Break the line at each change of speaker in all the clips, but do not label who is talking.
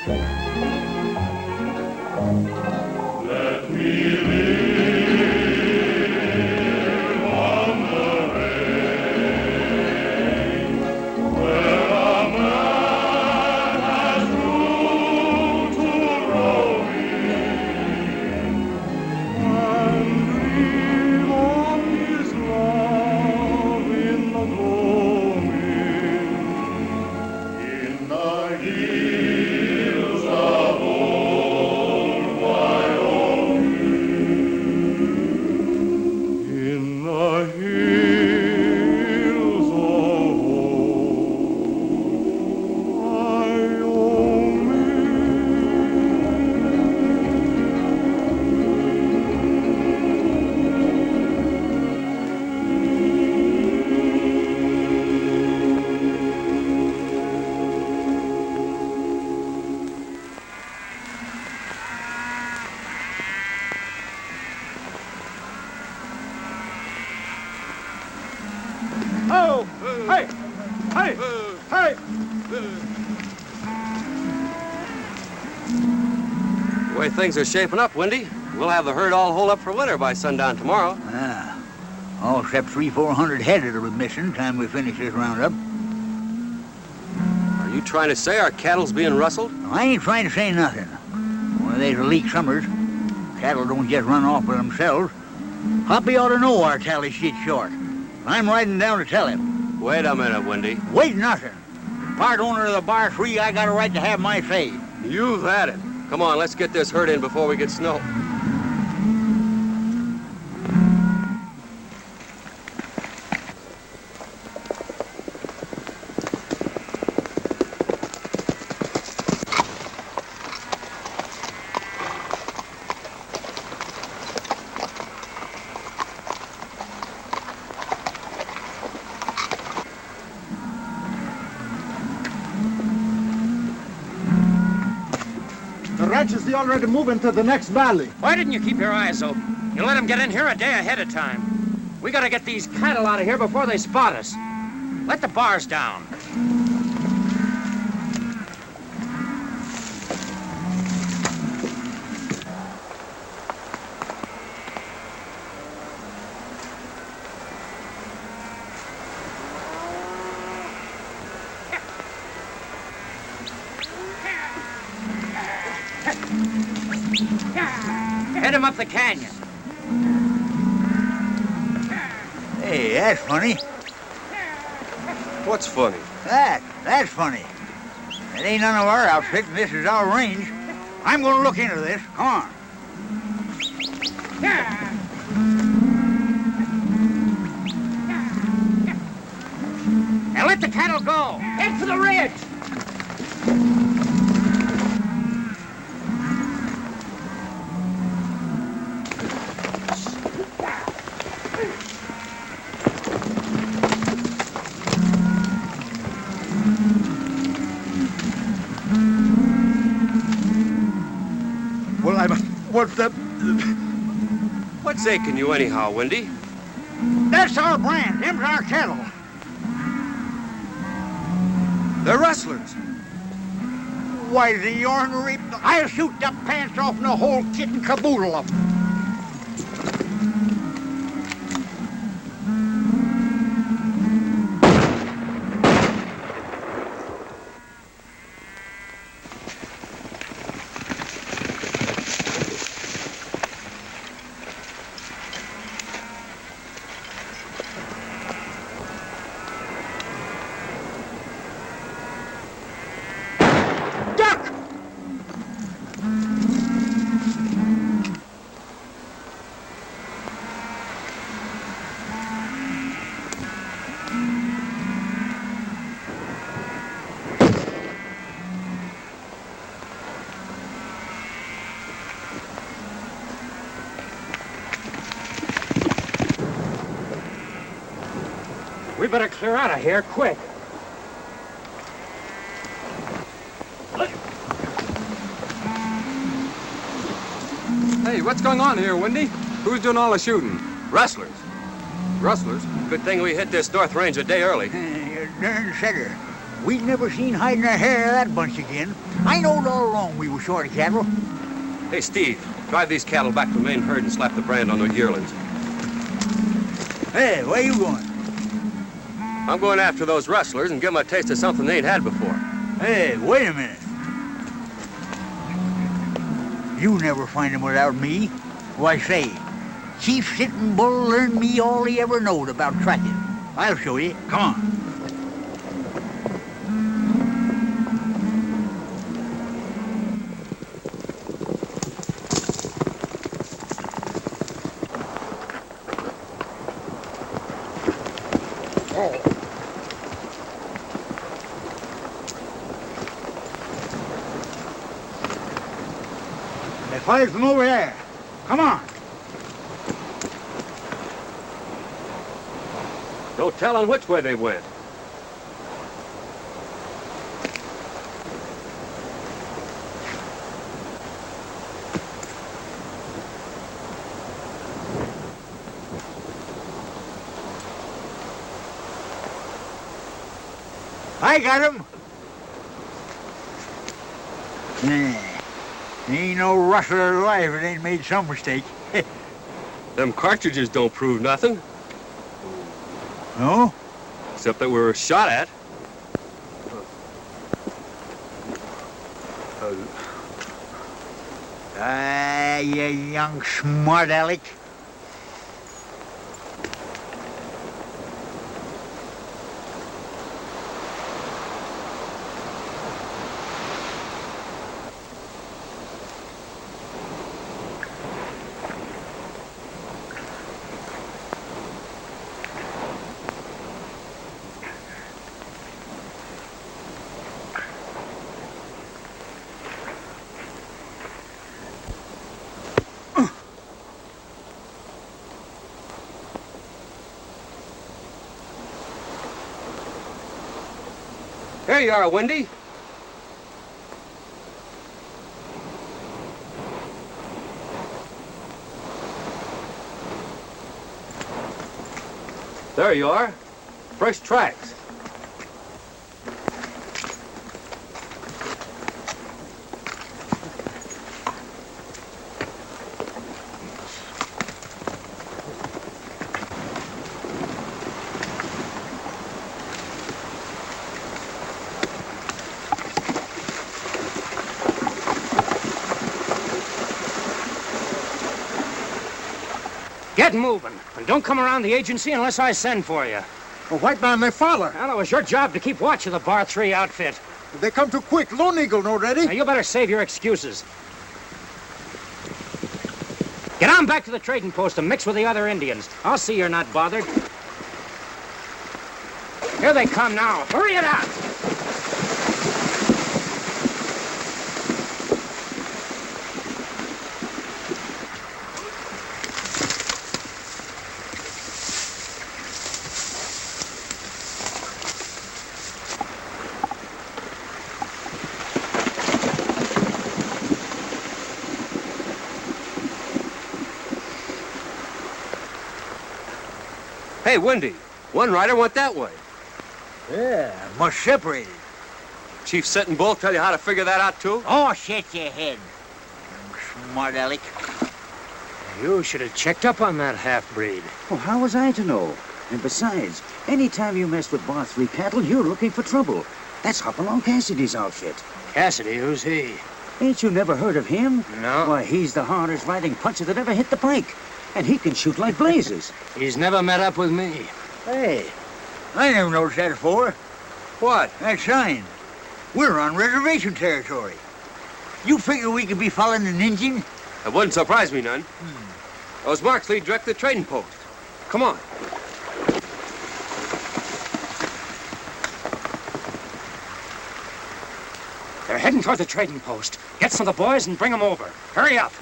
Let me live on the range, where a man has room to roaming, and dream of his love in the gloaming, in the hills of old Wyoming, in the hills of old
Oh! Hey! Hey! Hey!
The way things are shaping up, Windy, we'll have the herd all holed up for winter by sundown tomorrow.
Ah, all except 300-400 head that'll be missing time we finish this roundup.
Are you trying to say our cattle's being rustled?
I ain't trying to say nothing. One of these leak summers, cattle don't just run off by themselves. Hoppy ought to know our tally sheet's short. I'm riding down to tell him.
Wait a minute, Windy.
Wait nothing. Part owner of the bar 3, I got a right to have my say.
You've had it. Come on, let's get this herd in before we get snow.
The ranchers, they already moving to the next valley.
Why didn't you keep your eyes open? You let them get in here a day ahead of time. We gotta get these cattle out of here before they spot us. Let the bars down. Head him up the canyon.
Hey, that's funny.
What's funny?
That's funny. It ain't none of our outfit, and this is our range. I'm gonna look into this. Come on.
Now let the cattle go. Head for the ridge.
Well, what's the...
What's aching you anyhow, Windy?
That's our brand. Them's our cattle.
They're rustlers.
Why, the ornery... I'll shoot the pants off the whole kit and caboodle of them.
We better clear out of here quick.
Hey, what's going on here, Windy? Who's doing all the shooting?
Rustlers.
Rustlers?
Good thing we hit this north range a day early.
You darn setter. We'd never seen hiding our hair of that bunch again. I knowed all along we were short of cattle.
Hey, Steve, drive these cattle back to the main herd and slap the brand on their yearlings.
Hey, where you going?
I'm going after those rustlers and give them a taste of something they ain't had before.
Hey, wait a minute. You never find him without me. Why, say, Chief Sitting Bull learned me all he ever knowed about tracking. I'll show you. Come on. They fired from over there. Come on.
No telling which way they went.
I got him. Nah. Ain't no rustler alive that ain't made some mistake.
Them cartridges don't prove nothing,
No?
except that we were shot at.
You young smart aleck.
Here you are, Wendy. There you are. Fresh tracks.
Get moving, and don't come around the agency unless I send for you.
Well, white man, they follow.
Well, it was your job to keep watch of the Bar 3 outfit.
They come too quick. Lone Eagle no ready.
Now, you better save your excuses. Get on back to the trading post and mix with the other Indians. I'll see you're not bothered. Here they come now. Hurry it out!
Hey, Wendy, one rider went that way.
Yeah, must separate it.
Chief Sitting Bull tell you how to figure that out, too?
Oh, shut your head. Young smart aleck.
You should have checked up on that half-breed.
Well, how was I to know? And besides, anytime you mess with Bar 3 cattle, you're looking for trouble. That's Hopalong Cassidy's outfit.
Cassidy, who's he?
Ain't you never heard of him?
No.
Why, he's the hardest riding puncher that ever hit the pike. And he can shoot like blazes.
He's never met up with me.
Hey, I never noticed that before.
What?
That sign. We're on reservation territory. You figure we could be following an Indian?
It wouldn't surprise me none. Those marks lead direct to the trading post. Come on.
They're heading toward the trading post. Get some of the boys and bring them over. Hurry up.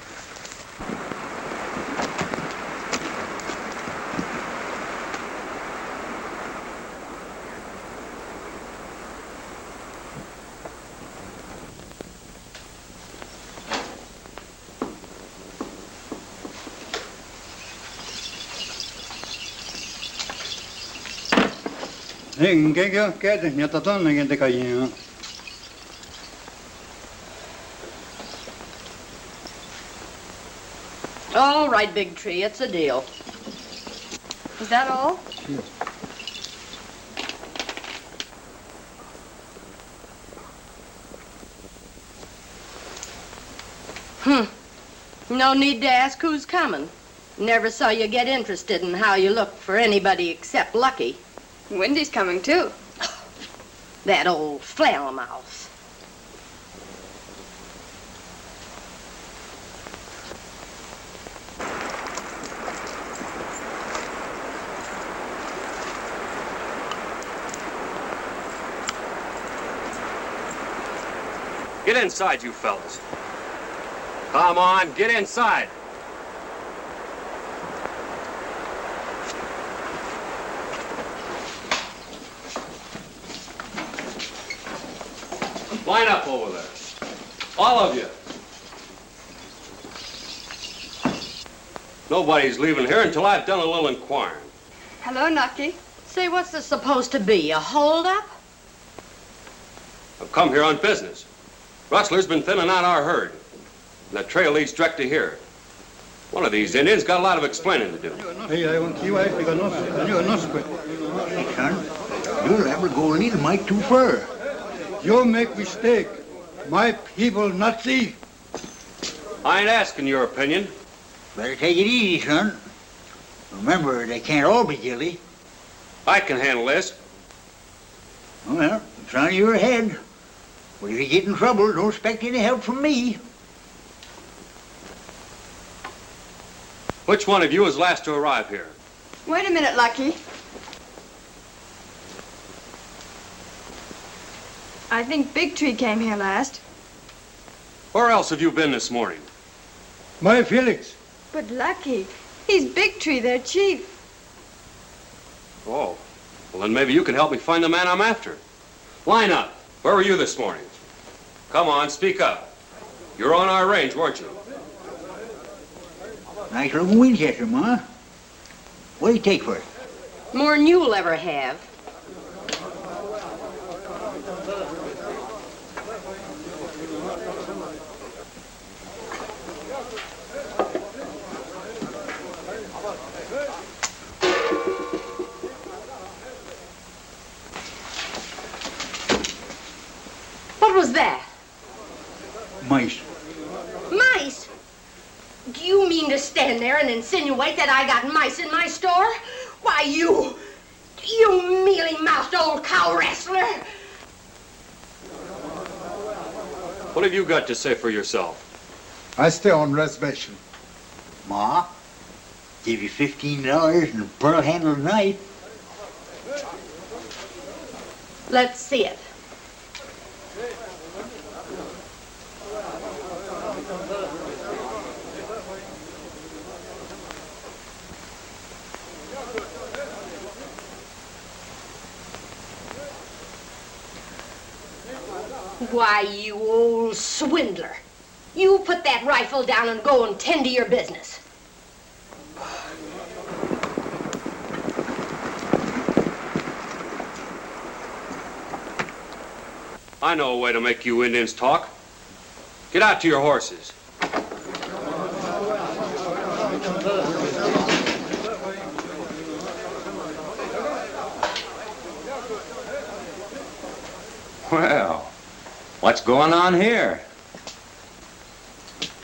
All right, Big Tree, it's a deal. Is that all? No need to ask who's coming. Never saw you get interested in how you look for anybody except Lucky.
Wendy's coming, too.
That old flannel mouth.
Get inside, you fellas. Come on, get inside. Line up over there. All of you. Nobody's leaving here until I've done a little inquiring.
Hello, Nucky.
Say, what's this supposed to be, a holdup?
I've come here on business. Rustler's been thinning out our herd. And the trail leads direct to here. One of these Indians got a lot of explaining to do.
Hey, son, you'll ever go a little mite too far.
You make mistake. My people not thief.
I ain't asking your opinion.
Better take it easy, son. Remember, they can't all be guilty.
I can handle this.
Well, it's on your head. But if you get in trouble, don't expect any help from me.
Which one of you was last to arrive here?
Wait a minute, Lucky. I think Big Tree came here last.
Where else have you been this morning?
My Felix.
But Lucky, he's Big Tree, their chief.
Oh, well then maybe you can help me find the man I'm after. Line up. Where were you this morning? Come on, speak up. You're on our range, weren't you?
Nice looking Winchester, Ma. What do you take for it?
More'n you'll ever have. What was that?
Mice.
Mice? Do you mean to stand there and insinuate that I got mice in my store? Why, you mealy-mouthed old cow wrestler!
What have you got to say for yourself?
I stay on reservation.
Ma, give you $15 and a pearl-handled knife.
Let's see it. Why, you old swindler. You put that rifle down and go and tend to your business.
I know a way to make you Indians talk. Get out to your horses.
Well, what's going on here?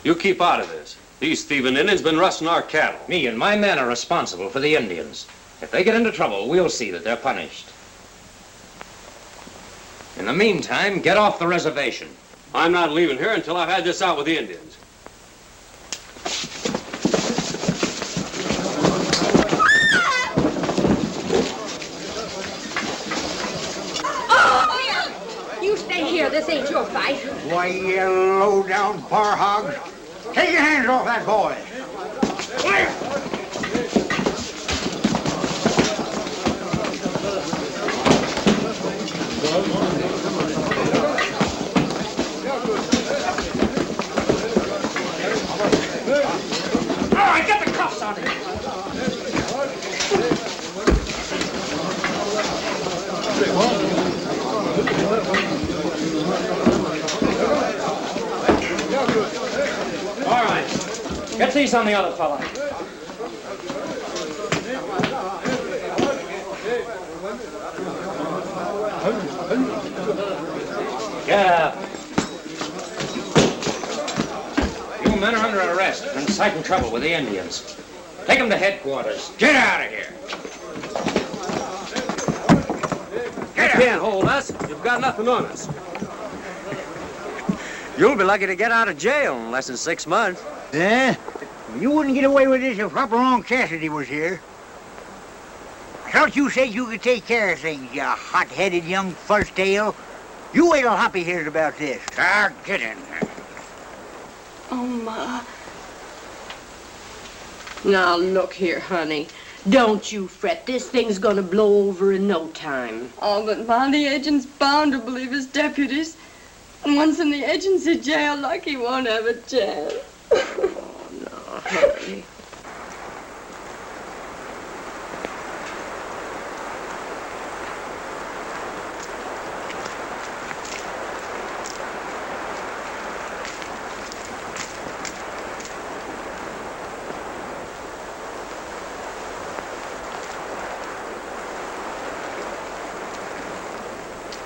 You keep out of this. These thieving Indians been rustling our cattle.
Me and my men are responsible for the Indians. If they get into trouble, we'll see that they're punished. In the meantime, get off the reservation.
I'm not leaving here until I've had this out with the Indians.
You stay here. This ain't your fight.
Why, you low-down bar hogs. Take your hands off that boy.
All right, get the cuffs on him. Get these on the other fella. Get up. You men are under arrest and inciting trouble with the Indians. Take them to headquarters. Get out of here.
You can't hold us. You've got nothing on us.
You'll be lucky to get out of jail in less than 6 months.
Yeah? You wouldn't get away with this if Hopalong Cassidy was here. I thought you said you could take care of things, you hot-headed young fuzztail. You wait till Hoppy hears about this. Ah, get in there.
Oh, Ma. Now, look here, honey. Don't you fret. This thing's gonna blow over in no time.
Oh, but Ma, the agent's bound to believe his deputies. And once in the agency jail, Lucky won't have a chance.
No, honey.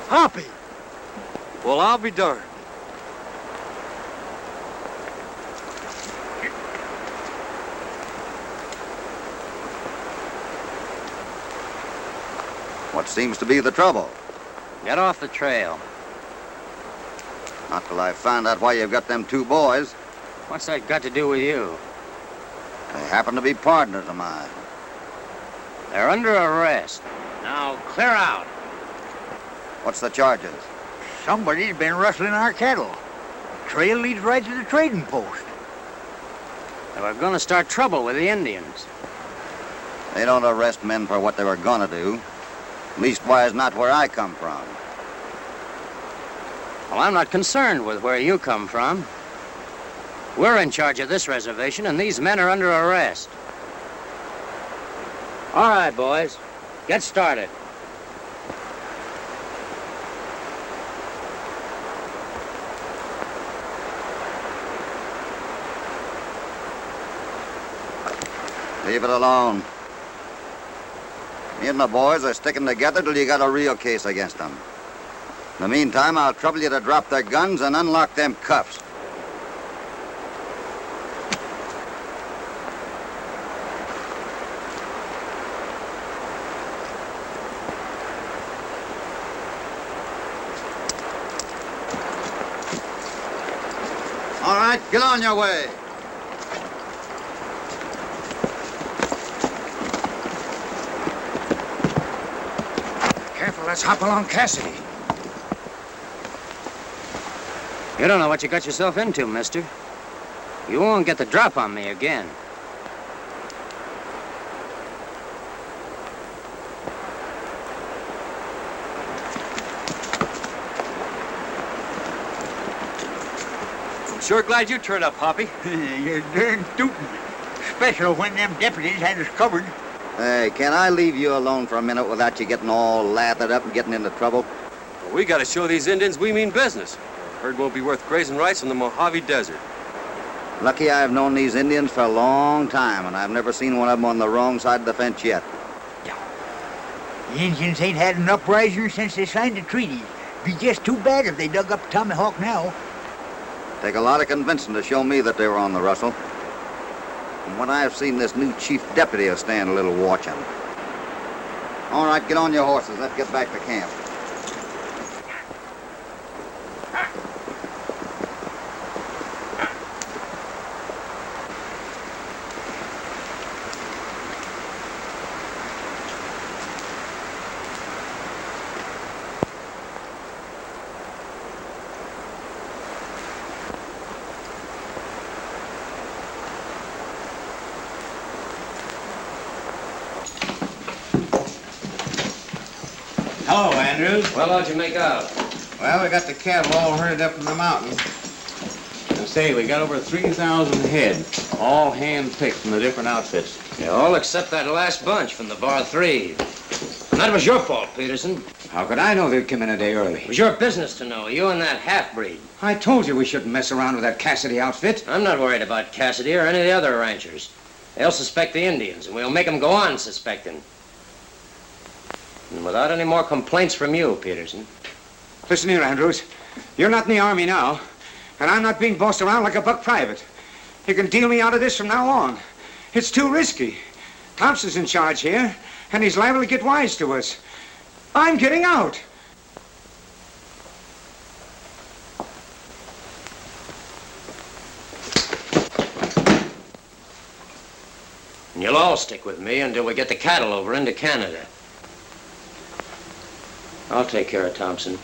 Hoppy!
Well, I'll be darned.
What seems to be the trouble?
Get off the trail.
Not till I find out why you've got them two boys.
What's that got to do with you?
They happen to be partners of mine.
They're under arrest. Now, clear out.
What's the charges?
Somebody's been rustling our cattle. Trail leads right to the trading post.
They were going to start trouble with the Indians.
They don't arrest men for what they were gonna do. Leastwise, not where I come from.
Well, I'm not concerned with where you come from. We're in charge of this reservation, and these men are under arrest. All right, boys. Get started.
Leave it alone. Me and my boys are sticking together till you got a real case against them. In the meantime, I'll trouble you to drop their guns and unlock them cuffs. All right, get on your way.
Careful, that's Hopalong Cassidy. You don't know what you got yourself into, mister. You won't get the drop on me again.
I'm sure glad you turned up, Hoppy.
You're darn tootin'. Special when them deputies had us covered.
Hey, can I leave you alone for a minute without you getting all lathered up and getting into trouble?
Well, we got to show these Indians we mean business. Herd won't be worth grazing rice in the Mojave Desert.
Lucky I've known these Indians for a long time, and I've never seen one of them on the wrong side of the fence yet.
The Indians ain't had an uprising since they signed the treaty. Be just too bad if they dug up Tomahawk now.
Take a lot of convincing to show me that they were on the rustle. From what I've seen, this new chief deputy will stand a little watching. All right, get on your horses. Let's get back to camp.
Hello, Andrews.
Well, how'd you make out?
Well, we got the cattle all herded up in the mountains. And say, we got over 3,000 head, all hand-picked from the different outfits.
Yeah, all except that last bunch from the Bar 3. And that was your fault, Peterson.
How could I know they'd come in a day early?
It was your business to know, you and that half-breed.
I told you we shouldn't mess around with that Cassidy outfit.
I'm not worried about Cassidy or any of the other ranchers. They'll suspect the Indians, and we'll make them go on suspecting. And without any more complaints from you, Peterson.
Listen here, Andrews. You're not in the Army now, and I'm not being bossed around like a buck private. You can deal me out of this from now on. It's too risky. Thompson's in charge here, and he's liable to get wise to us. I'm getting out.
And you'll all stick with me until we get the cattle over into Canada. I'll take care of Thompson.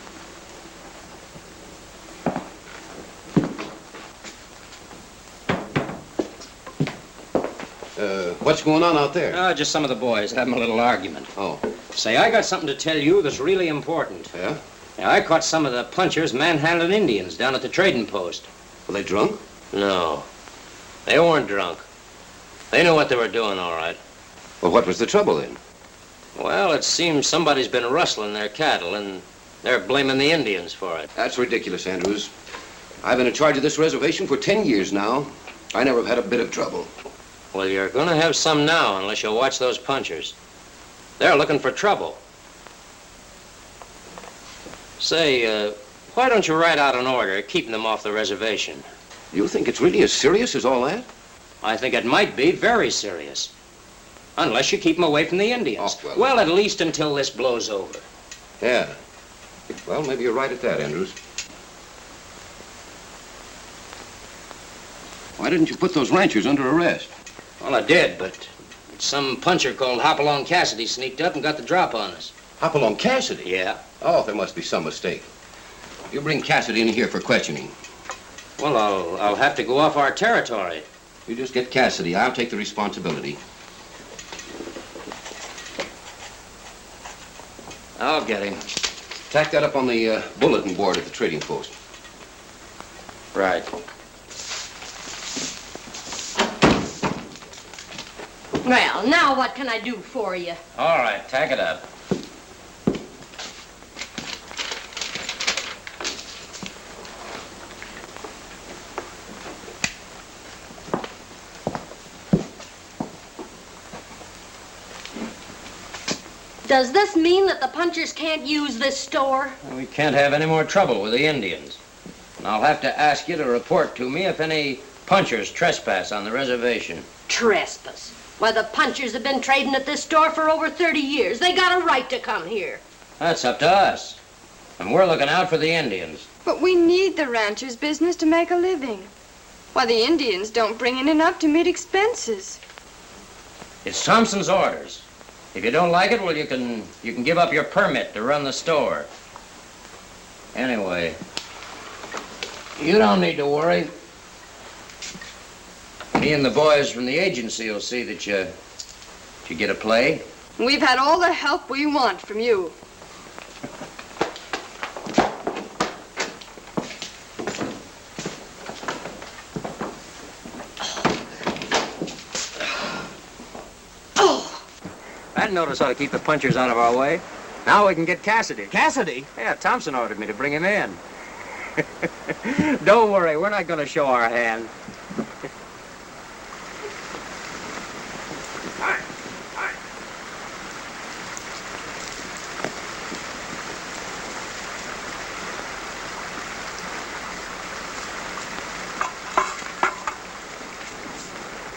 What's going on out there?
Just some of the boys having a little argument.
Oh.
Say, I got something to tell you that's really important.
Yeah?
Yeah, I caught some of the punchers manhandling Indians down at the trading post.
Were they drunk?
No. They weren't drunk. They knew what they were doing, all right.
Well, what was the trouble then?
Well, it seems somebody's been rustling their cattle, and they're blaming the Indians for it.
That's ridiculous, Andrews. I've been in charge of this reservation for 10 years now. I never have had a bit of trouble.
Well, you're going to have some now unless you watch those punchers. They're looking for trouble. Say, why don't you write out an order keeping them off the reservation?
You think it's really as serious as all that?
I think it might be very serious. Unless you keep them away from the Indians.
Oh,
well, at least until this blows over.
Yeah. Well, maybe you're right at that, Andrews. Why didn't you put those ranchers under arrest?
Well, I did, but some puncher called Hopalong Cassidy sneaked up and got the drop on us.
Hopalong Cassidy?
Yeah.
Oh, there must be some mistake. You bring Cassidy in here for questioning.
Well, I'll have to go off our territory.
You just get Cassidy. I'll take the responsibility.
I'll get him.
Tack that up on the bulletin board at the trading post.
Right.
Well, now what can I do for you?
All right, tack it up.
Does this mean that the punchers can't use this store?
We can't have any more trouble with the Indians. And I'll have to ask you to report to me if any punchers trespass on the reservation.
Trespass? Why, the punchers have been trading at this store for over 30 years. They got a right to come here.
That's up to us. And we're looking out for the Indians.
But we need the rancher's business to make a living. Why, the Indians don't bring in enough to meet expenses.
It's Thompson's orders. If you don't like it, well, you can give up your permit to run the store. Anyway, you don't need to worry. Me and the boys from the agency will see that you get a play.
We've had all the help we want from you.
That notice ought to keep the punchers out of our way. Now we can get Cassidy.
Cassidy?
Yeah, Thompson ordered me to bring him in. Don't worry, we're not going to show our hand.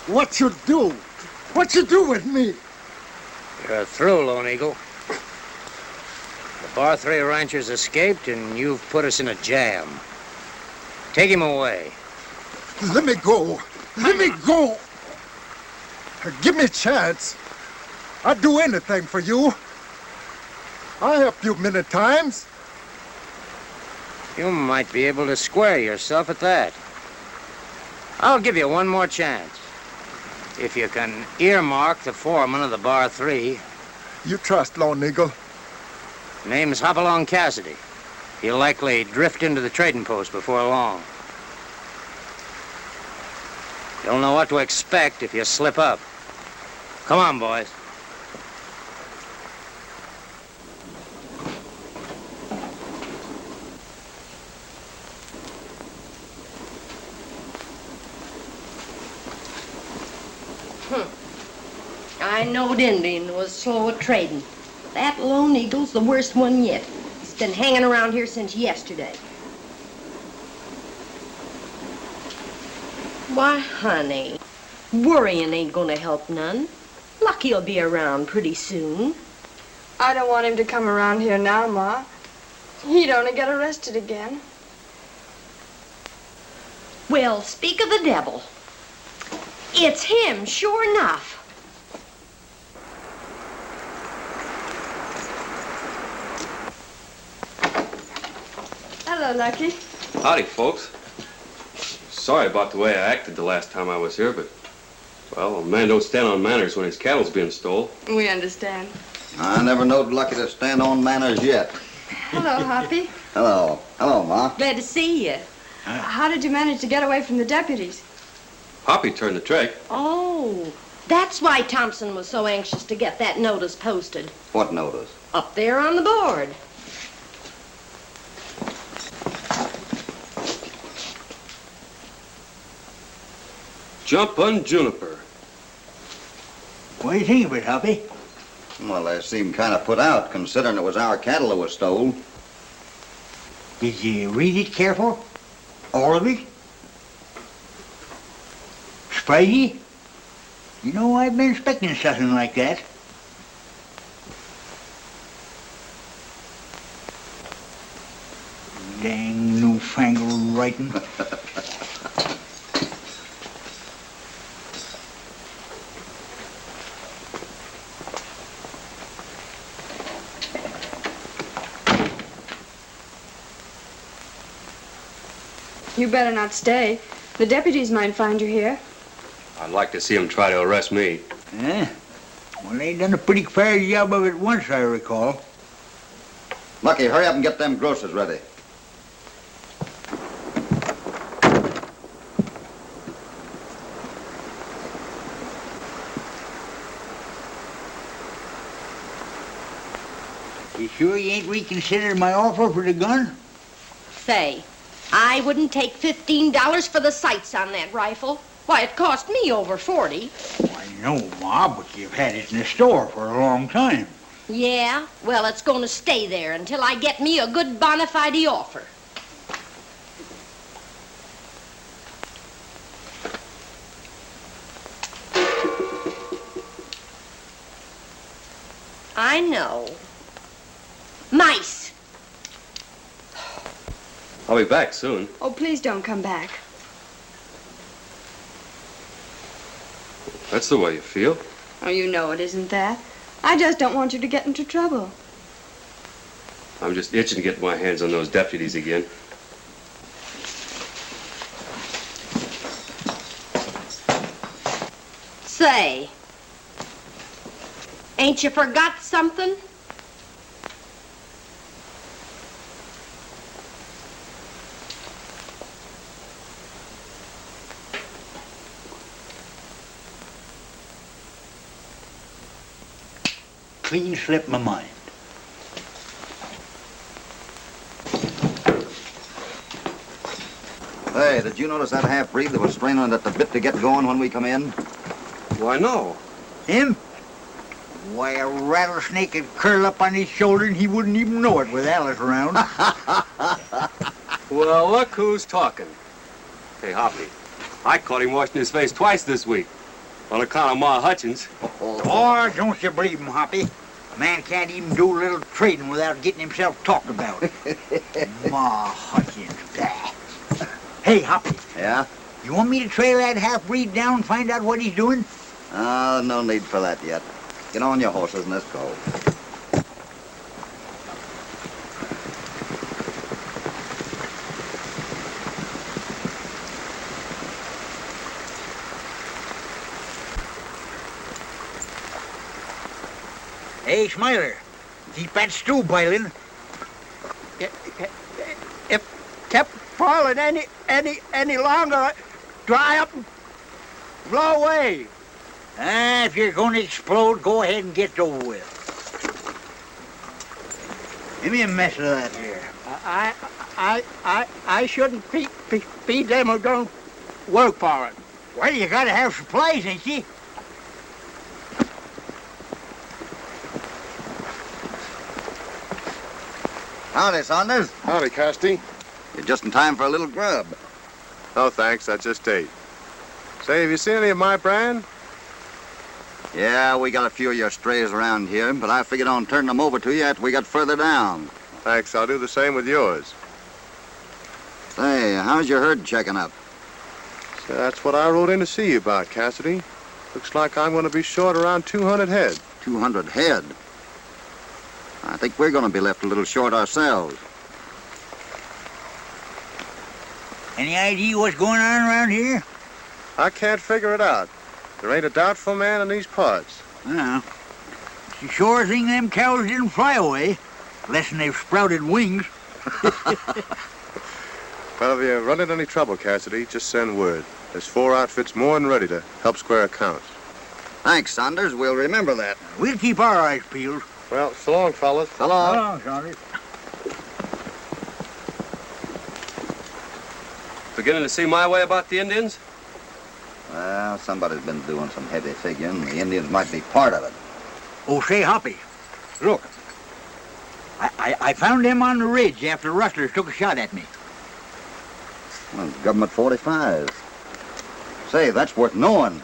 What you do? What you do with me?
You're through, Lone Eagle. The Bar 3 ranchers escaped, and you've put us in a jam. Take him away.
Let me go. Let me go. Give me a chance. I'd do anything for you. I helped you many times.
You might be able to square yourself at that. I'll give you one more chance. If you can earmark the foreman of the Bar 3.
You trust Lone Eagle?
Name's Hopalong Cassidy. He'll likely drift into the trading post before long. You'll know what to expect if you slip up. Come on, boys.
I knowed Indian was slow at trading. That Lone Eagle's the worst one yet. He's been hanging around here since yesterday. Why, honey, worrying ain't gonna help none. Lucky'll be around pretty soon.
I don't want him to come around here now, Ma. He'd only get arrested again.
Well, speak of the devil. It's him, sure enough.
Hello, Lucky.
Howdy, folks. Sorry about the way I acted the last time I was here, but, well, a man don't stand on manners when his cattle's being stole.
We understand.
I never knowed Lucky to stand on manners yet.
Hello, Hoppy.
Hello. Hello, Ma.
Glad to see you.
How did you manage to get away from the deputies?
Hoppy turned the trick.
Oh, that's why Thompson was so anxious to get that notice posted.
What notice?
Up there on the board.
Jumpin' Juniper.
What do you think of it, Hoppy?
Well, they seem kind of put out, considering it was our cattle that was stole.
Did you read it careful? All of it? Spidey? You know, I've been expecting something like that. Dang newfangled writing.
You better not stay. The deputies might find you here.
I'd like to see him try to arrest me.
Yeah? Well, they done a pretty fair job of it once, I recall.
Lucky, hurry up and get them groceries ready.
You sure you ain't reconsidered my offer for the gun?
Say, I wouldn't take $15 for the sights on that rifle. Why, it cost me over 40.
I know, Ma, but you've had it in the store for a long time.
Yeah? Well, it's going to stay there until I get me a good bona fide offer. I know. Mice!
I'll be back soon.
Oh, please don't come back.
That's the way you feel.
Oh, you know it isn't that. I just don't want you to get into trouble.
I'm just itching to get my hands on those deputies again.
Say, ain't you forgot something?
Clean slipped my mind.
Hey, did you notice that half-breed that was straining at the bit to get going when we come in?
Why, no.
Him? Why, a rattlesnake would curl up on his shoulder and he wouldn't even know it with Alice around.
Well, look who's talking. Hey, Hoppy, I caught him washing his face twice this week on account of Ma Hutchins.
Oh, don't you believe him, Hoppy. A man can't even do a little trading without getting himself talked about. Ma Hutchins. Hey, Hoppy.
Yeah?
You want me to trail that half-breed down and find out what he's doing?
No need for that yet. Get on your horses and let's go.
Hey, Smiler, keep that stew boiling.
If kept falling any longer, dry up and blow away.
If you're going to explode, go ahead and get it over with. Give me a mess of that here.
I shouldn't feed them who don't work for it.
Well, you gotta have supplies, ain't you?
Howdy, Saunders.
Howdy, Cassidy.
You're just in time for a little grub.
No, thanks. I just ate. Say, have you seen any of my brand?
Yeah, we got a few of your strays around here, but I figured on turning them over to you after we got further down.
Thanks. I'll do the same with yours.
Say, how's your herd checking up?
So that's what I rode in to see you about, Cassidy. Looks like I'm going to be short around 200 head.
200 head? I think we're going to be left a little short ourselves.
Any idea what's going on around here?
I can't figure it out. There ain't a doubtful man in these parts.
Well, it's a sure thing them cows didn't fly away, unless they've sprouted wings.
Well, if you run into any trouble, Cassidy, just send word. There's 4 outfits more than ready to help square accounts.
Thanks, Saunders. We'll remember that.
We'll keep our eyes peeled.
Well, so long, fellas.
So long.
So long, Saunders.
Beginning to see my way about the Indians?
Well, somebody's been doing some heavy figuring. The Indians might be part of it.
Oh, say, Hoppy, look. I found them on the ridge after rustlers took a shot at me.
Well, government 45. Say, that's worth knowing.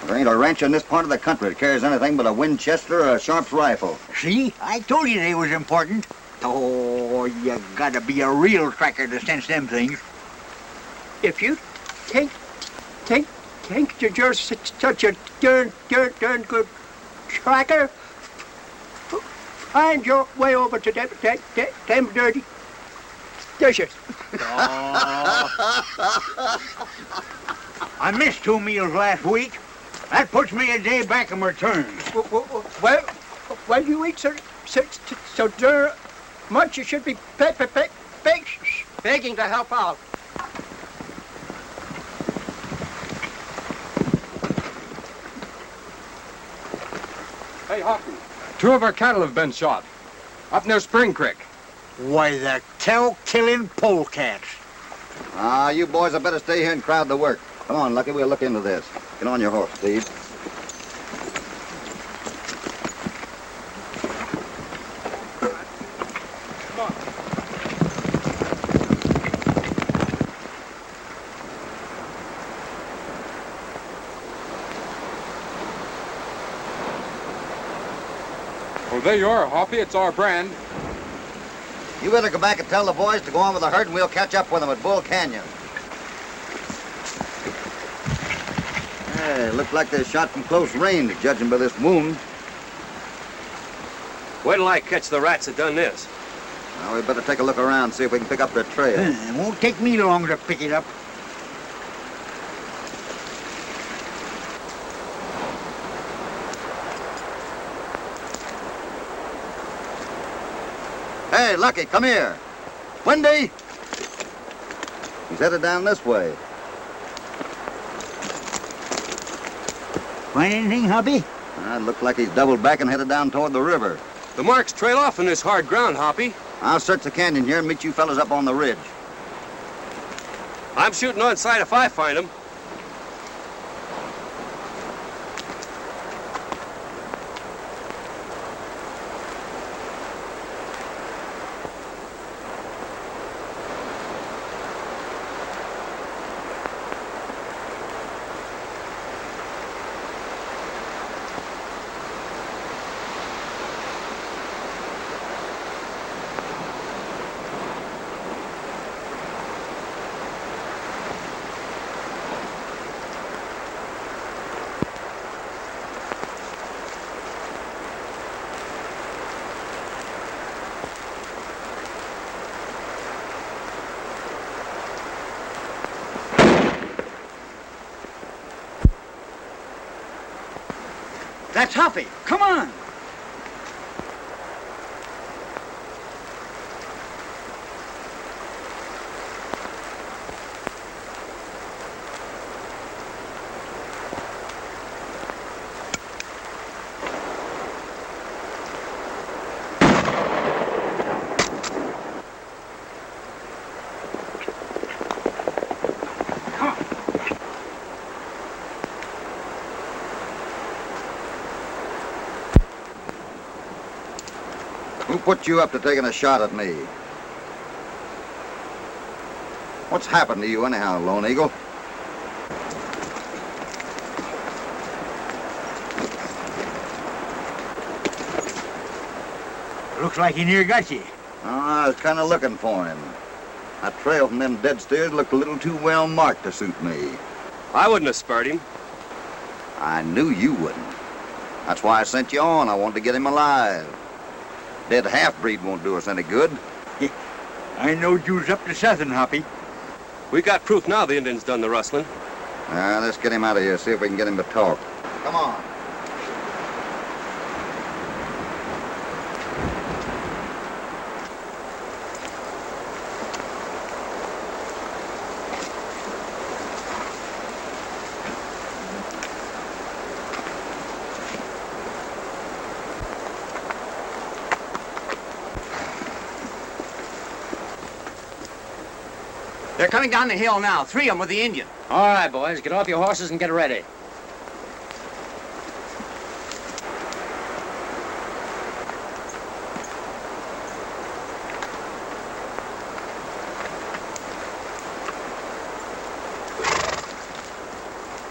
There ain't a rancher in this part of the country that carries anything but a Winchester or a Sharp's rifle.
See? I told you they was important. Oh, you gotta be a real tracker to sense them things.
If you think that you're such a darn good tracker, find your way over to them dirty dishes.
I missed 2 meals last week. That puts me a day back in return.
Well, you eat so darn much, you should be begging to help out.
Hey, Hoppy. 2 of our cattle have been shot. Up near Spring Creek.
Why, the cow-killing polecats.
You boys had better stay here and crowd the work. Come on, Lucky, we'll look into this. Get on your horse, Steve.
Oh, there you are, Hoppy. It's our brand.
You better go back and tell the boys to go on with the herd, and we'll catch up with them at Bull Canyon. Hey, looks like they're shot from close range, judging by this wound.
Wait till I catch the rats that done this.
Now, we better take a look around, see if we can pick up their trail.
It won't take me long to pick it up.
Hey, Lucky, come here. Wendy! He's headed down this way.
Find anything, Hoppy?
It looked like he's doubled back and headed down toward the river.
The marks trail off in this hard ground, Hoppy.
I'll search the canyon here and meet you fellas up on the ridge.
I'm shooting on sight if I find them.
That's Hoppy. Come on.
put you up to taking a shot at me? What's happened to you anyhow, Lone Eagle?
Looks like he near got you.
Oh, I was kind of looking for him. That trail from them dead steers looked a little too well marked to suit me.
I wouldn't have spurred him.
I knew you wouldn't. That's why I sent you on. I wanted to get him alive. Dead half-breed won't do us any good.
I knowed you was up to something, Hoppy.
We got proof now the Indians done the rustling.
Let's get him out of here, see if we can get him to talk. Come on.
They're coming down the hill now. 3 of them with the Indian.
All right, boys, get off your horses and get ready.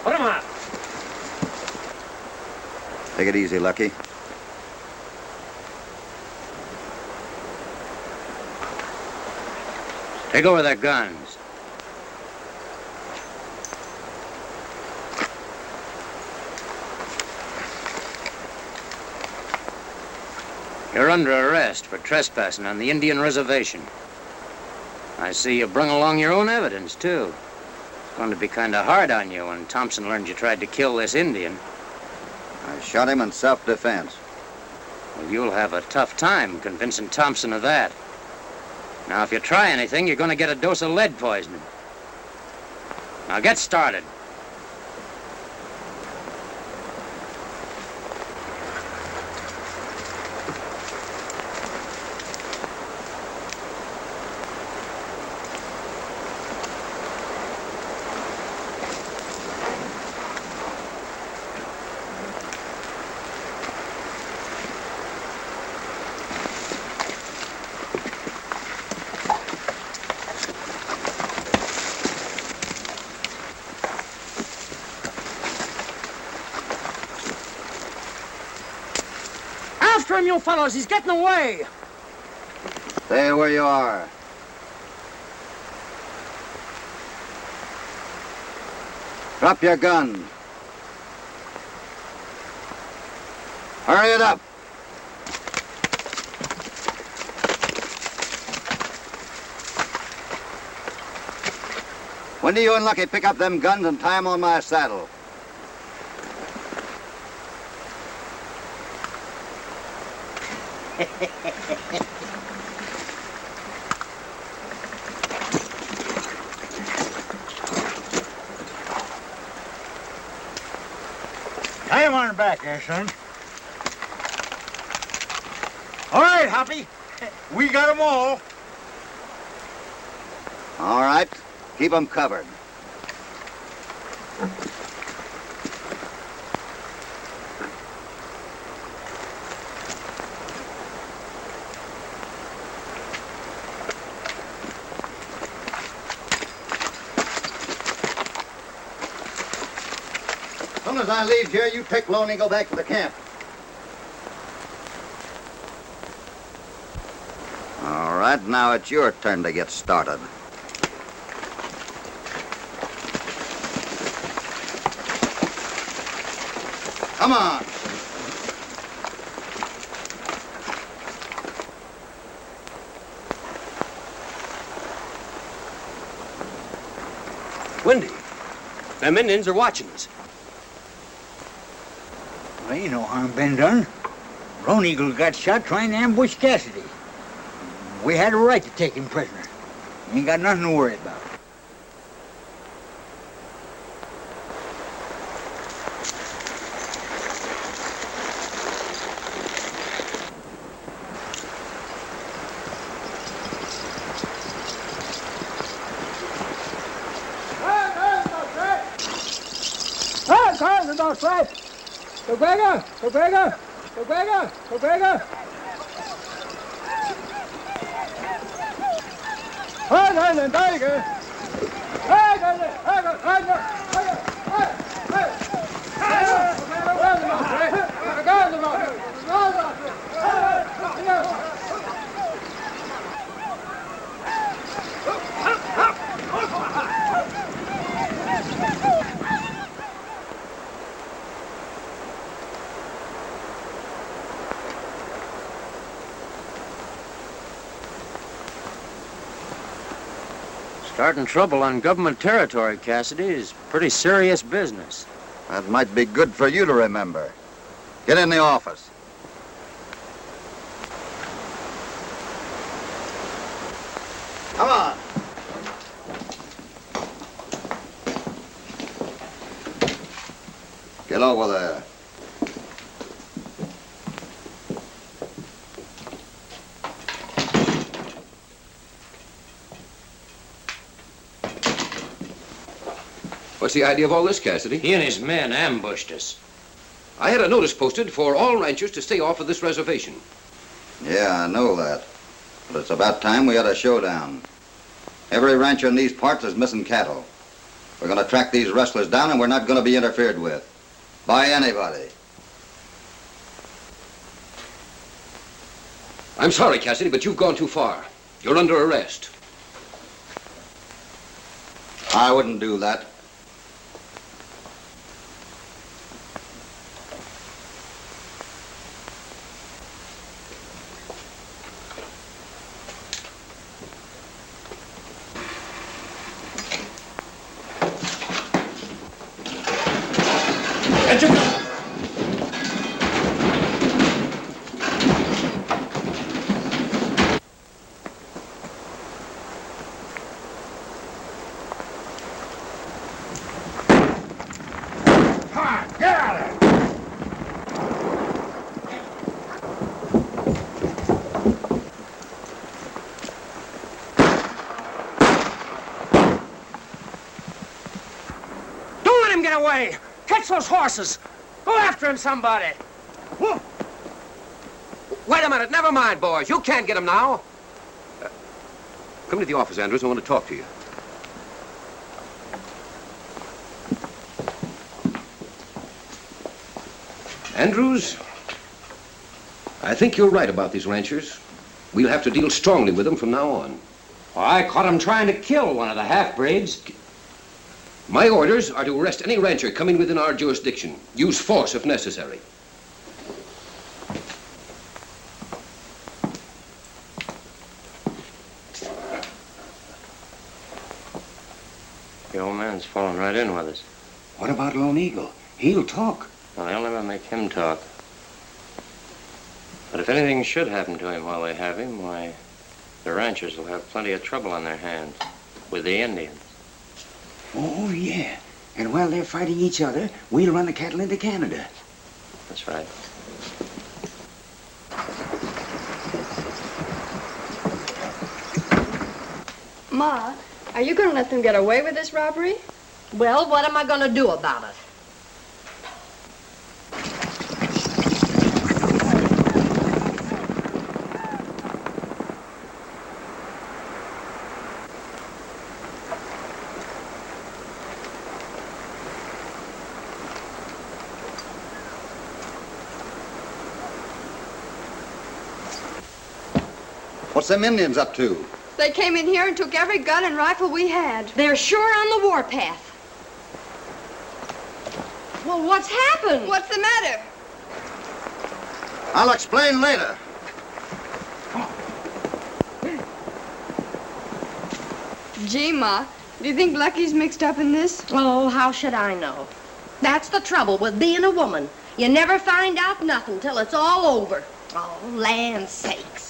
Put 'em up.
Take it easy, Lucky.
Take over their guns. You're under arrest for trespassing on the Indian reservation. I see you brung along your own evidence, too. It's going to be kind of hard on you when Thompson learned you tried to kill this Indian.
I shot him in self-defense.
Well, you'll have a tough time convincing Thompson of that. Now, if you try anything, you're going to get a dose of lead poisoning. Now, get started.
After him, you fellows. He's getting away.
Stay where you are. Drop your gun. Hurry it up. When do you and Lucky pick up them guns and tie them on my saddle?
Tie him on the back there, son. All right, Hoppy. We got 'em all.
All right. Keep them covered. As soon as I leave here, you take Lone Eagle back to the camp. All right, now it's your turn to get started. Come on.
Wendy, them Indians are watching us.
Well, ain't no harm been done. Lone Eagle got shot trying to ambush Cassidy. We had a right to take him prisoner. Ain't got nothing to worry about.
Starting trouble on government territory, Cassidy, is pretty serious business.
That might be good for you to remember. Get in the office. Come on. Get over there.
What's the idea of all this, Cassidy?
He and his men ambushed us.
I had a notice posted for all ranchers to stay off of this reservation.
Yeah, I know that. But it's about time we had a showdown. Every rancher in these parts is missing cattle. We're going to track these rustlers down, and we're not going to be interfered with by anybody.
I'm sorry, Cassidy, but you've gone too far. You're under arrest.
I wouldn't do that.
Get away! Catch those horses! Go after him, somebody!
Wait a minute. Never mind, boys. You can't get him now. Come to the office, Andrews. I want to talk to you. Andrews, I think you're right about these ranchers. We'll have to deal strongly with them from now on.
Well, I caught him trying to kill one of the half-breeds.
My orders are to arrest any rancher coming within our jurisdiction. Use force if necessary.
The old man's fallen right in with us.
What about Lone Eagle? He'll talk.
Well, they'll never make him talk. But if anything should happen to him while they have him, why, the ranchers will have plenty of trouble on their hands with the Indians.
Oh, yeah. And while they're fighting each other, we'll run the cattle into Canada.
That's right.
Ma, are you going to let them get away with this robbery?
Well, what am I going to do about it?
What's them Indians up to?
They came in here and took every gun and rifle we had.
They're sure on the warpath. Well, what's happened?
What's the matter?
I'll explain later.
Gee, Ma, do you think Lucky's mixed up in this?
Oh, how should I know? That's the trouble with being a woman. You never find out nothing till it's all over. Oh, land's sakes.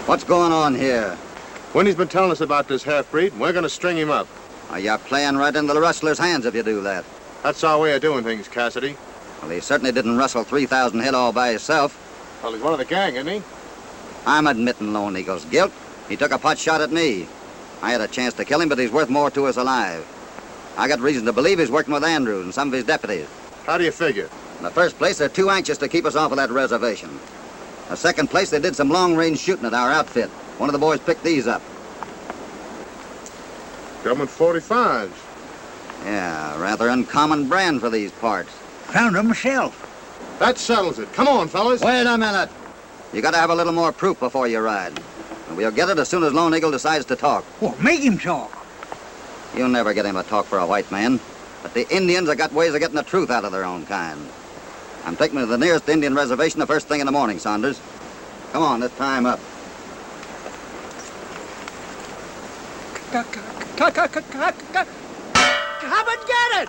What's going on here?
Winnie's been telling us about this half-breed, and we're going to string him up.
You're playing right into the rustler's hands if you do that.
That's our way of doing things, Cassidy.
Well, he certainly didn't rustle 3,000 head all by himself.
Well, he's one of the gang, isn't he?
I'm admitting Lone Eagle's guilt. He took a pot shot at me. I had a chance to kill him, but he's worth more to us alive. I got reason to believe he's working with Andrews and some of his deputies.
How do you figure?
In the first place, they're too anxious to keep us off of that reservation. In the second place, they did some long-range shooting at our outfit. One of the boys picked these up.
Government 45s.
Yeah, rather uncommon brand for these parts.
Found them myself.
That settles it. Come on, fellas.
Wait a minute. You gotta have a little more proof before you ride. And we'll get it as soon as Lone Eagle decides to talk.
Well, make him talk.
You'll never get him to talk for a white man. But the Indians have got ways of getting the truth out of their own kind. I'm taking you to the nearest Indian reservation the first thing in the morning, Saunders. Come on, let's tie him up.
Come and get it!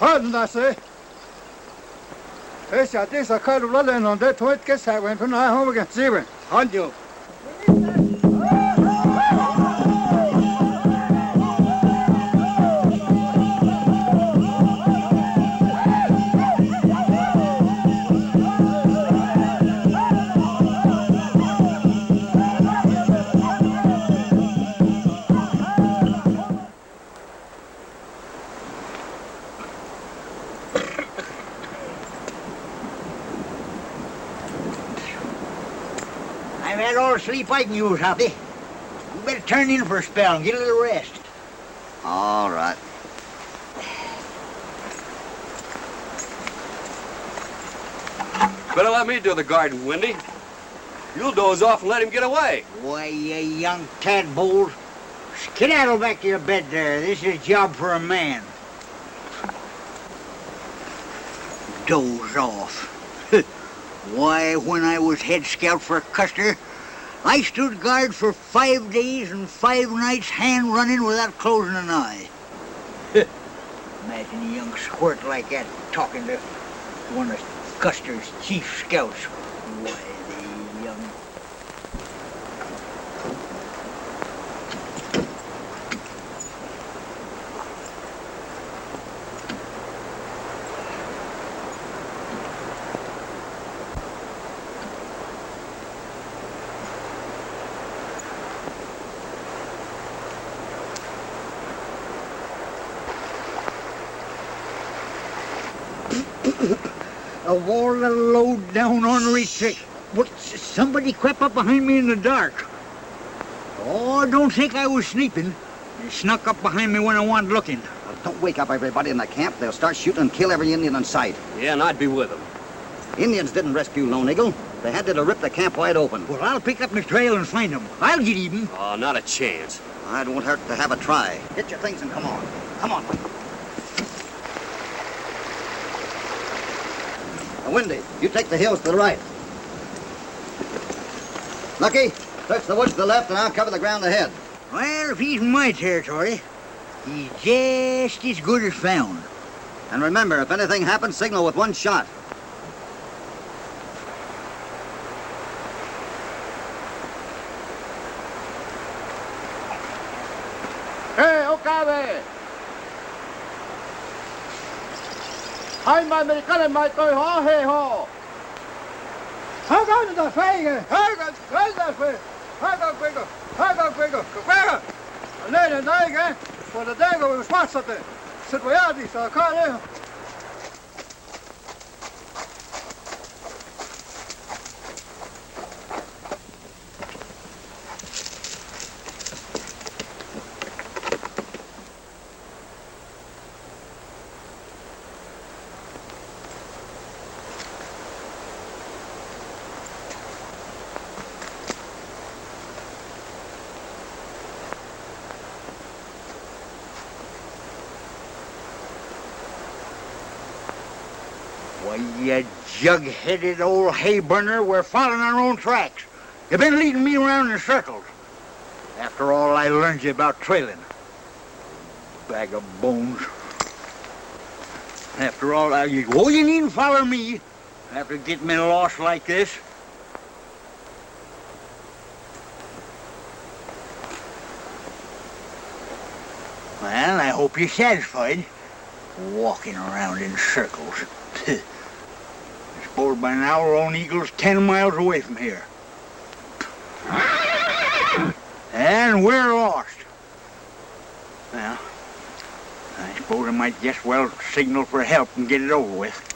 Pardon, I say. Hey, shot this. I caught a running on that point. Guess I went from home against zero.
On you.
I've had all the sleep I can use, Hoppy. You better turn in for a spell and get a little rest.
All right.
Better let me do the garden, Windy. You'll doze off and let him get away.
Why, you young tadpole. Skedaddle back to your bed there. This is a job for a man. Doze off. Why, when I was head scout for Custer, I stood guard for 5 days and 5 nights hand running without closing an eye. Imagine a young squirt like that talking to one of Custer's chief scouts. Why, the young... Of all the low-down ornery trick, what, somebody crept up behind me in the dark. Oh, don't think I was sleeping. They snuck up behind me when I wasn't looking.
Well, don't wake up everybody in the camp. They'll start shooting and kill every Indian in sight.
Yeah, and I'd be with them.
Indians didn't rescue Lone Eagle. They had to rip the camp wide open.
Well, I'll pick up my trail and find them. I'll get even.
Oh, not a chance.
It won't hurt to have a try. Get your things and come on. Come on. Now, Windy, you take the hills to the right. Lucky, search the woods to the left and I'll cover the ground ahead.
Well, if he's in my territory, he's just as good as found.
And remember, if anything happens, signal with one shot.
Hey, Okabe! Hai mai Americano mai tôi ho he ho. Hai con da fege, hai da fe. Hai con quego. Lên đây cái, for the day go spazzate. Serviati sta cane.
Why, you jug-headed old hay-burner, we're following our own tracks. You've been leading me around in circles. After all I learned you about trailing. Bag of bones. After all, you needn't follow me after getting me lost like this. Well, I hope you're satisfied. Walking around in circles. I suppose by now our own eagle's 10 miles away from here. And we're lost. Well, I suppose I might just well signal for help and get it over with.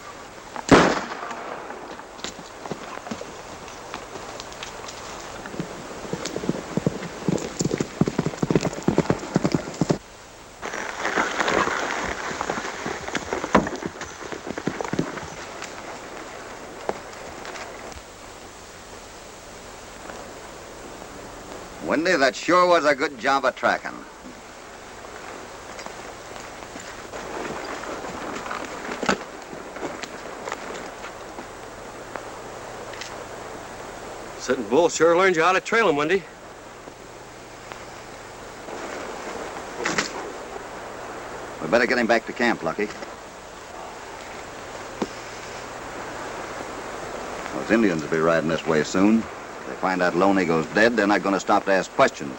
Wendy, that sure was a good job of tracking.
Sitting Bull sure learned you how to trail him, Wendy.
We better get him back to camp, Lucky. Those Indians will be riding this way soon. If they find out Lone Eagle's dead, they're not going to stop to ask questions.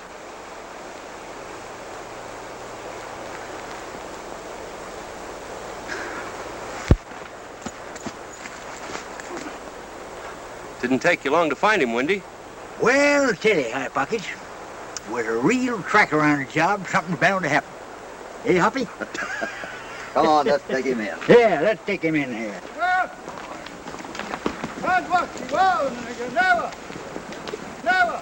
Didn't take you long to find him, Wendy.
Well, tell you, High Pockets, with a real tracker on the job, something's bound to happen. Hey, Hoppy?
Come on, let's take him in.
Yeah, let's take him in here.
Never.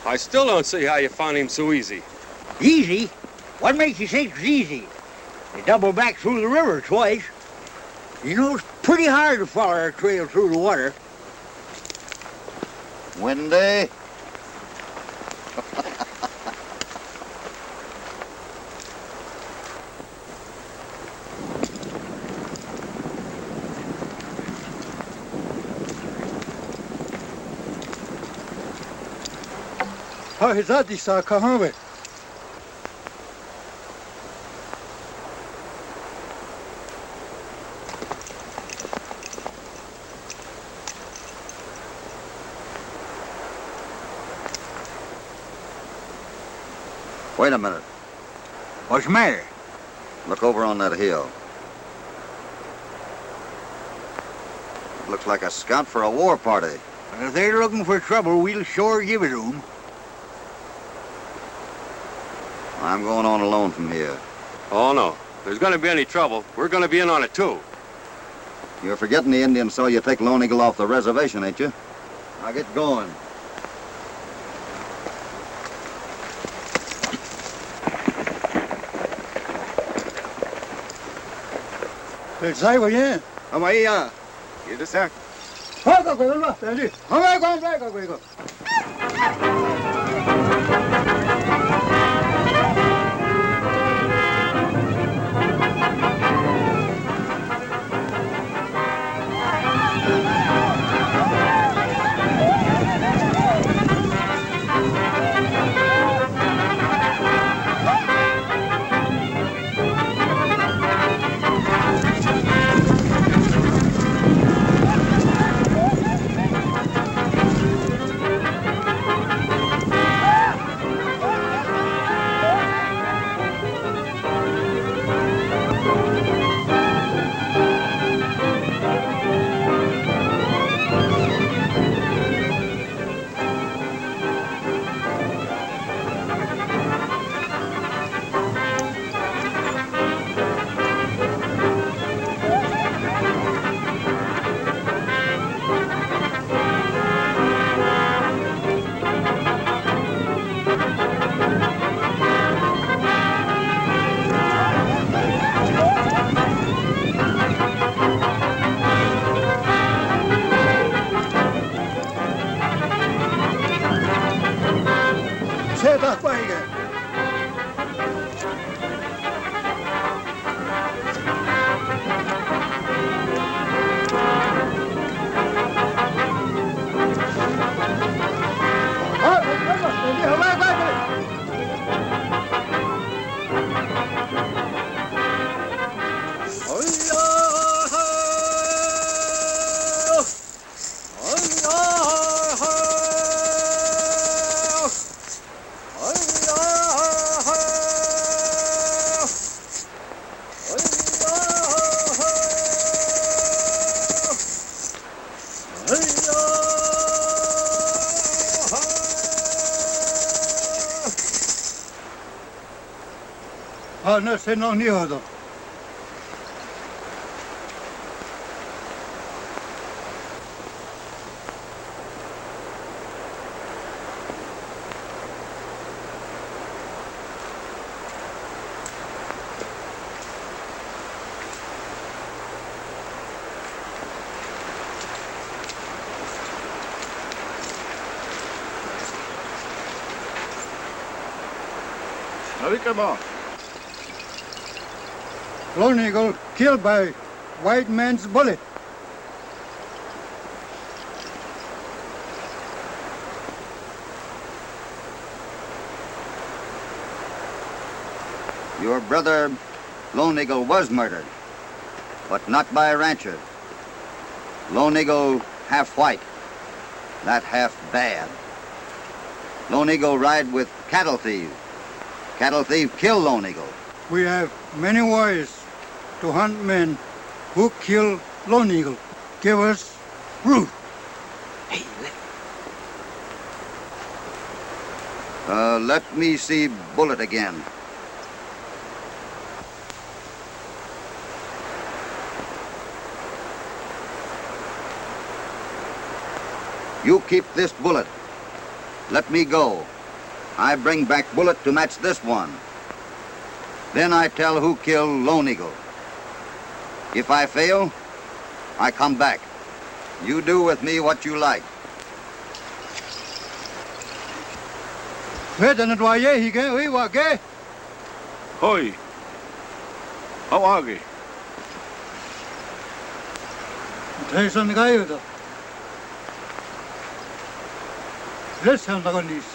I still don't see how you found him so easy.
Easy? What makes you think it's easy? They doubled back through the river twice. You know, it's pretty hard to follow our trail through the water.
Wendy?
Hizadi sa kahawe.
Wait a minute.
What's the matter?
Look over on that hill. It looks like a scout for a war party.
Well, if they're looking for trouble, we'll sure give it to them.
I'm going on alone from here.
Oh, no. If there's going to be any trouble, we're going to be in on it, too.
You're forgetting the Indians saw you take Lone Eagle off the reservation, ain't you? Now get going.
Sai vào nhé.
Ông ấy à? Vậy đó sao?
Thôi, có quyền đó, đi. Không ai quan trọng, có quyền. No sé, no, ni odo.
Come on.
Lone Eagle killed by white man's bullet.
Your brother, Lone Eagle, was murdered, but not by a rancher. Lone Eagle half white, not half bad. Lone Eagle ride with cattle thief. Cattle thief kill Lone Eagle.
We have many ways to hunt men who kill Lone Eagle. Give us proof.
Let me see bullet again. You keep this bullet. Let me go. I bring back bullet to match this one. Then I tell who killed Lone Eagle. If I fail, I come back. You do with me what you like.
Vet en dwa ye hige wi wa ge.
Hoi. How are you?
Jason gayo da. Listen to this.